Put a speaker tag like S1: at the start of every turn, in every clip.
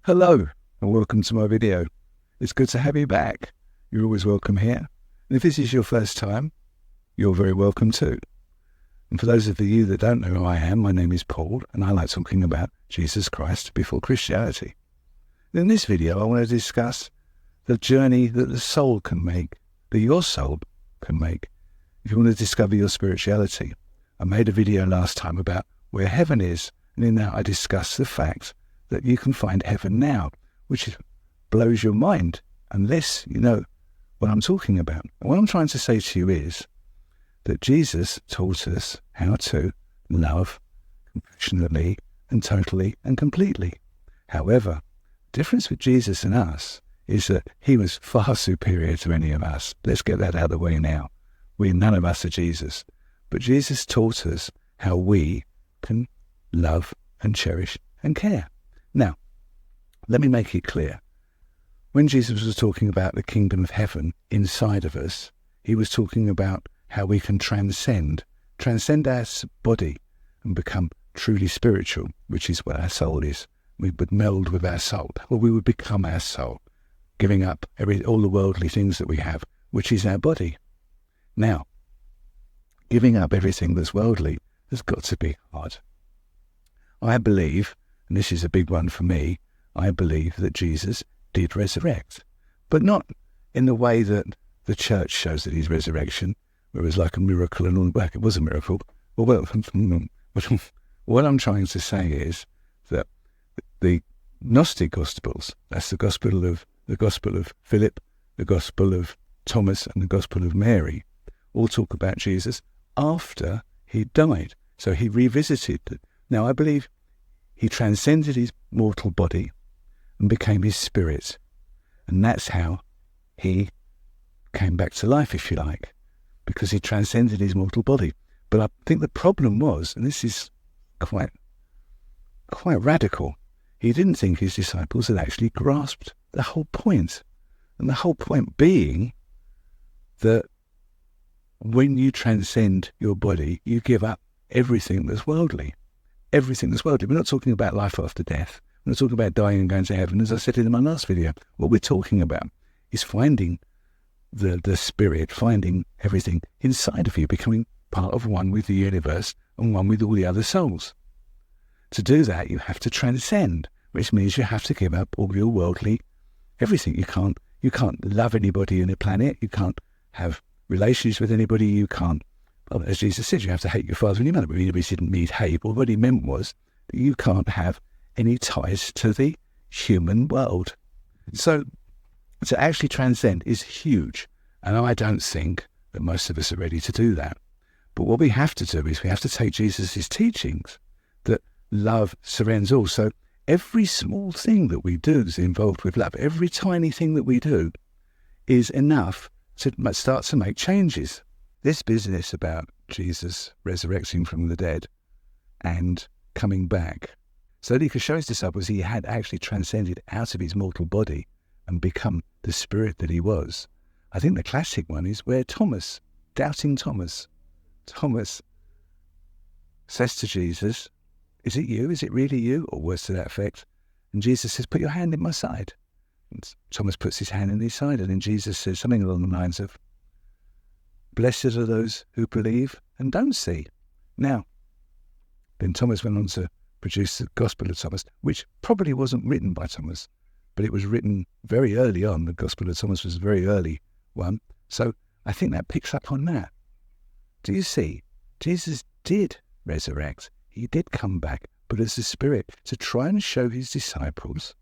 S1: Hello and welcome to my video. It's good to have you back. You're always welcome here. And if this is your first time, you're very welcome too. And for those of you that don't know who I am, my name is Paul and I like talking about Jesus Christ before Christianity. In this video I want to discuss the journey that the soul can make, that your soul can make, if you want to discover your spirituality. I made a video last time about where heaven is, and in that I discussed the fact that you can find heaven now, which blows your mind unless you know what I'm talking about. And what I'm trying to say to you is that Jesus taught us how to love compassionately and totally and completely. However, the difference with Jesus and us is that he was far superior to any of us. Let's get that out of the way now. None of us are Jesus. But Jesus taught us how we can love and cherish and care. Now, let me make it clear. When Jesus was talking about the kingdom of heaven inside of us, he was talking about how we can transcend our body and become truly spiritual, which is what our soul is. We would meld with our soul, or we would become our soul, giving up all the worldly things that we have, which is our body. Now, giving up everything that's worldly has got to be hard. I believe, and this is a big one for me, I believe that Jesus did resurrect, but not in the way that the church shows that his resurrection, where it was like a miracle and all that. It was a miracle. Well, what I'm trying to say is that the Gnostic Gospels, that's the Gospel of Philip, the Gospel of Thomas, and the Gospel of Mary, all talk about Jesus after he died. So he revisited it. Now, I believe he transcended his mortal body and became his spirit. And that's how he came back to life, if you like, because he transcended his mortal body. But I think the problem was, and this is quite radical, he didn't think his disciples had actually grasped the whole point. And the whole point being that when you transcend your body, you give up everything that's worldly. Everything that's worldly. We're not talking about life after death. We're not talking about dying and going to heaven. As I said in my last video, what we're talking about is finding the spirit, finding everything inside of you, becoming part of one with the universe and one with all the other souls. To do that, you have to transcend, which means you have to give up all your worldly everything. You can't love anybody on the planet. You can't have relations with anybody. You can't, well, as Jesus said, you have to hate your father and your mother. But he didn't mean hate. But what he meant was that you can't have any ties to the human world. So to actually transcend is huge. And I don't think that most of us are ready to do that. But what we have to do is we have to take Jesus' teachings that love surrenders all. So every small thing that we do is involved with love. Every tiny thing that we do is enough to start to make changes. This business about Jesus resurrecting from the dead and coming back so that he could show his disciples he had actually transcended out of his mortal body and become the spirit that he was. I think the classic one is where Thomas, doubting Thomas says to Jesus, "Is it you? Is it really you?" Or words to that effect. And Jesus says, "Put your hand in my side." And Thomas puts his hand in his side, and then Jesus says something along the lines of, "Blessed are those who believe and don't see." Now, then Thomas went on to produce the Gospel of Thomas, which probably wasn't written by Thomas, but it was written very early on. The Gospel of Thomas was a very early one. So I think that picks up on that. Do you see? Jesus did resurrect. He did come back, but as the Spirit, to try and show his disciples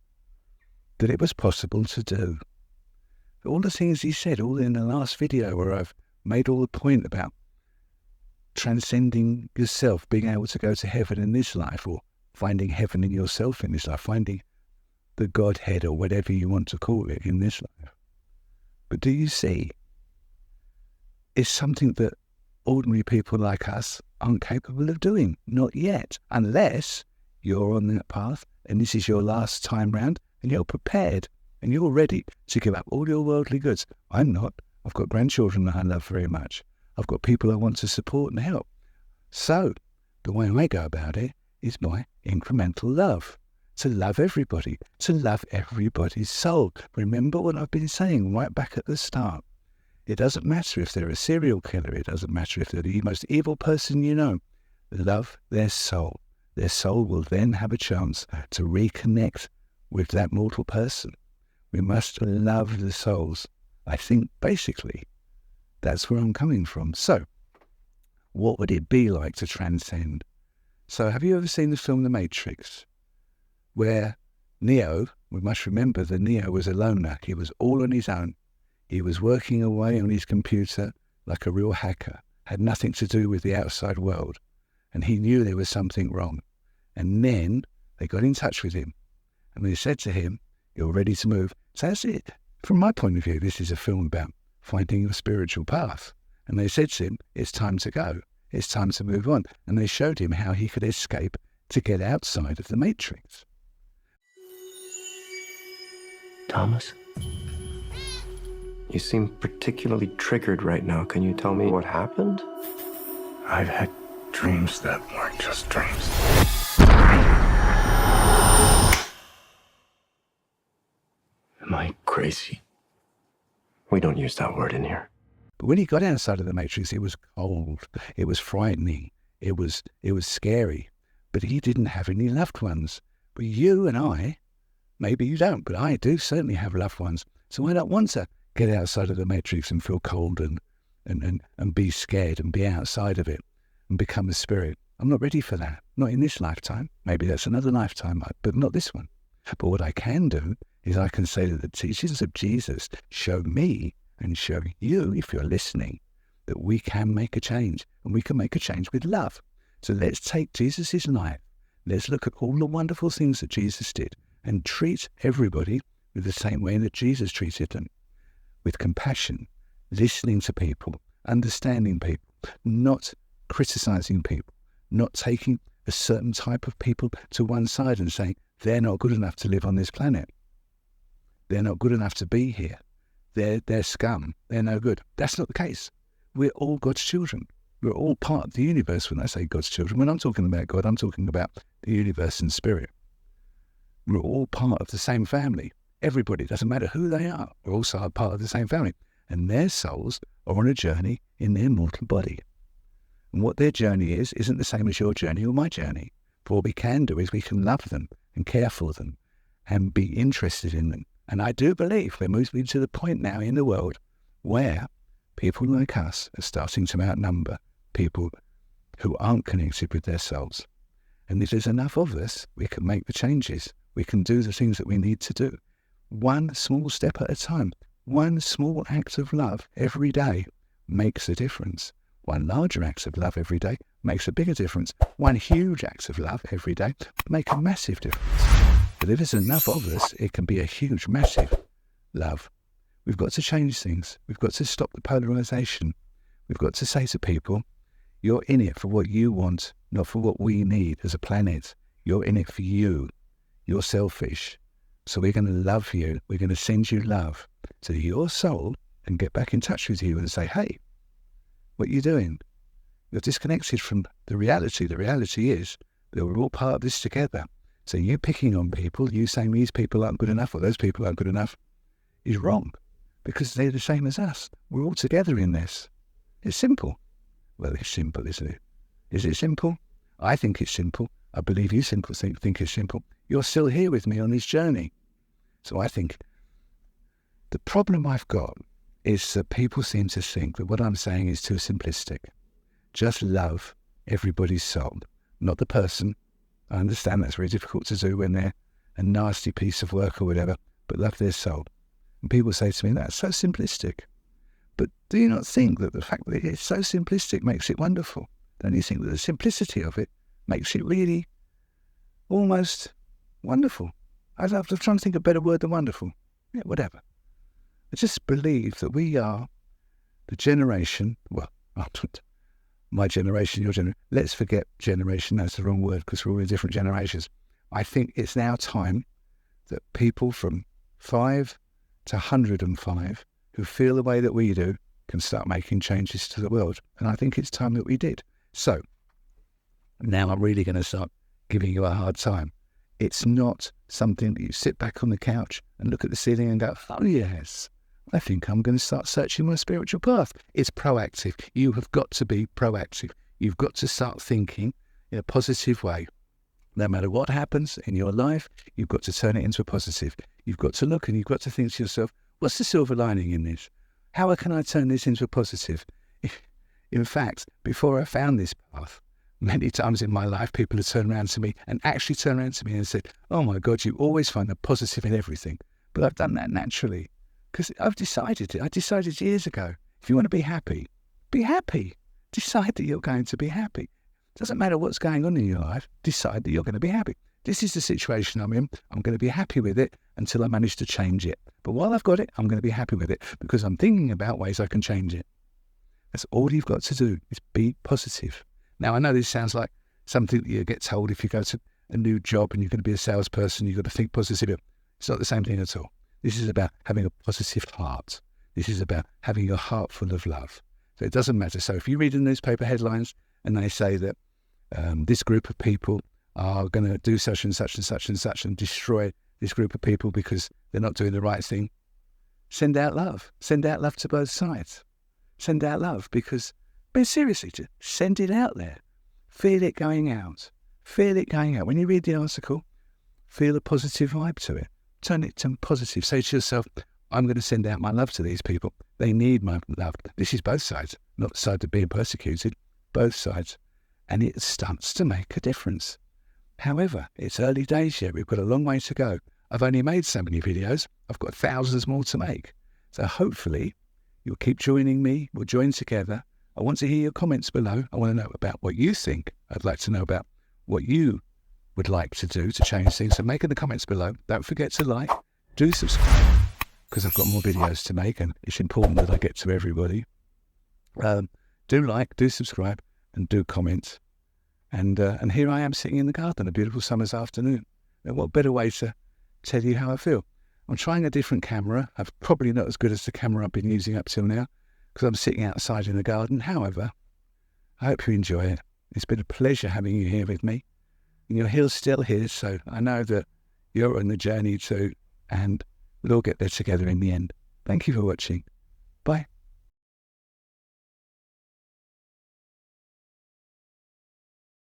S1: that it was possible to do. All the things he said, all in the last video where I've made all the point about transcending yourself, being able to go to heaven in this life, or finding heaven in yourself in this life, finding the Godhead or whatever you want to call it in this life. But do you see? It's something that ordinary people like us aren't capable of doing. Not yet, unless you're on that path and this is your last time round and you're prepared and you're ready to give up all your worldly goods. I'm not. I've got grandchildren that I love very much. I've got people I want to support and help. So the way I go about it is by incremental love. to love everybody, to love everybody's soul. Remember what I've been saying right back at the start. It doesn't matter if they're a serial killer. It doesn't matter if they're the most evil person you know. Love their soul. Their soul will then have a chance to reconnect with that mortal person. We must love the souls. I think basically that's where I'm coming from. So, what would it be like to transcend? So, have you ever seen the film The Matrix? Where Neo, we must remember that Neo was a loner. He was all on his own. He was working away on his computer like a real hacker, had nothing to do with the outside world. And he knew there was something wrong. And then they got in touch with him. And they said to him, "You're ready to move." So that's it. From my point of view, this is a film about finding your spiritual path. And they said to him, "It's time to go. It's time to move on." And they showed him how he could escape to get outside of the Matrix.
S2: Thomas? You seem particularly triggered right now. Can you tell me what happened?
S3: I've had dreams that weren't just dreams. Am I crazy?
S2: We don't use that word in here.
S1: But when he got outside of the Matrix, it was cold. It was frightening. It was scary. But he didn't have any loved ones. But you and I, maybe you don't, but I do certainly have loved ones. So I don't want to get outside of the Matrix and feel cold and be scared and be outside of it and become a spirit. I'm not ready for that. Not in this lifetime. Maybe that's another lifetime, but not this one. But what I can do is I can say that the teachings of Jesus show me and show you, if you're listening, that we can make a change, and we can make a change with love. So let's take Jesus' life. Let's look at all the wonderful things that Jesus did and treat everybody with the same way that Jesus treated them, with compassion, listening to people, understanding people, not criticizing people, not taking a certain type of people to one side and saying, they're not good enough to live on this planet. They're not good enough to be here. They're scum. They're no good. That's not the case. We're all God's children. We're all part of the universe. When I say God's children, when I'm talking about God, I'm talking about the universe and spirit. We're all part of the same family. Everybody, doesn't matter who they are, we're also a part of the same family. And their souls are on a journey in their mortal body. And what their journey is isn't the same as your journey or my journey. But what we can do is we can love them and care for them and be interested in them. And I do believe we're moving to the point now in the world where people like us are starting to outnumber people who aren't connected with their souls. And if there's enough of us, we can make the changes. We can do the things that we need to do. One small step at a time. One small act of love every day makes a difference. One larger act of love every day makes a bigger difference. One huge act of love every day makes a massive difference. But if there's enough of us, it can be a huge, massive love. We've got to change things. We've got to stop the polarization. We've got to say to people, you're in it for what you want, not for what we need as a planet. You're in it for you. You're selfish. So we're going to love you. We're going to send you love to your soul and get back in touch with you and say, hey, what are you doing? You're disconnected from the reality. The reality is that we're all part of this together. So you picking on people, you saying these people aren't good enough or those people aren't good enough is wrong because they're the same as us. We're all together in this. It's simple. Well, it's simple, isn't it? Is it simple? I think it's simple. I believe you think it's simple. You're still here with me on this journey. So I think the problem I've got is that people seem to think that what I'm saying is too simplistic. Just love everybody's soul, not the person. I understand that's very difficult to do when they're a nasty piece of work or whatever, but love their soul. And people say to me, that's so simplistic. But do you not think that the fact that it's so simplistic makes it wonderful? Don't you think that the simplicity of it makes it really almost wonderful? I'm trying to think of a better word than wonderful. Yeah, whatever. I just believe that we are the generation, well, my generation, your generation, let's forget generation, that's the wrong word because we're all in different generations. I think it's now time that people from 5 to 105 who feel the way that we do can start making changes to the world. And I think it's time that we did. So, now I'm really going to start giving you a hard time. It's not something that you sit back on the couch and look at the ceiling and go, oh yes, I think I'm going to start searching my spiritual path. It's proactive. You have got to be proactive. You've got to start thinking in a positive way. No matter what happens in your life, you've got to turn it into a positive. You've got to look and you've got to think to yourself, what's the silver lining in this? How can I turn this into a positive? In fact, before I found this path, many times in my life, people have turned around to me and said, oh my God, you always find the positive in everything. But I've done that naturally because I've decided it. I decided years ago, if you want to be happy, be happy. Decide that you're going to be happy. Doesn't matter what's going on in your life, decide that you're going to be happy. This is the situation I'm in. I'm going to be happy with it until I manage to change it. But while I've got it, I'm going to be happy with it because I'm thinking about ways I can change it. That's all you've got to do is be positive. Now, I know this sounds like something that you get told if you go to a new job and you're going to be a salesperson, you've got to think positive. It's not the same thing at all. This is about having a positive heart. This is about having your heart full of love. So it doesn't matter. So if you read the newspaper headlines and they say that this group of people are going to do such and such and such and such and destroy this group of people because they're not doing the right thing, send out love. Send out love to both sides. Send out love because, but seriously, just send it out there. Feel it going out. Feel it going out. When you read the article, feel a positive vibe to it. Turn it to positive. Say to yourself, I'm going to send out my love to these people. They need my love. This is both sides, not the side of being persecuted, both sides. And it starts to make a difference. However, it's early days yet. We've got a long way to go. I've only made so many videos. I've got thousands more to make. So hopefully you'll keep joining me. We'll join together. I want to hear your comments below. I want to know about what you think. I'd like to know about what you would like to do to change things. So make in the comments below. Don't forget to like. Do subscribe because I've got more videos to make and it's important that I get to everybody. Do like, do subscribe and do comment. And here I am sitting in the garden, a beautiful summer's afternoon. And what better way to tell you how I feel? I'm trying a different camera. I'm probably not as good as the camera I've been using up till now because I'm sitting outside in the garden. However, I hope you enjoy it. It's been a pleasure having you here with me. And you're still here, so I know that you're on the journey too, and we'll all get there together in the end. Thank you for watching. Bye.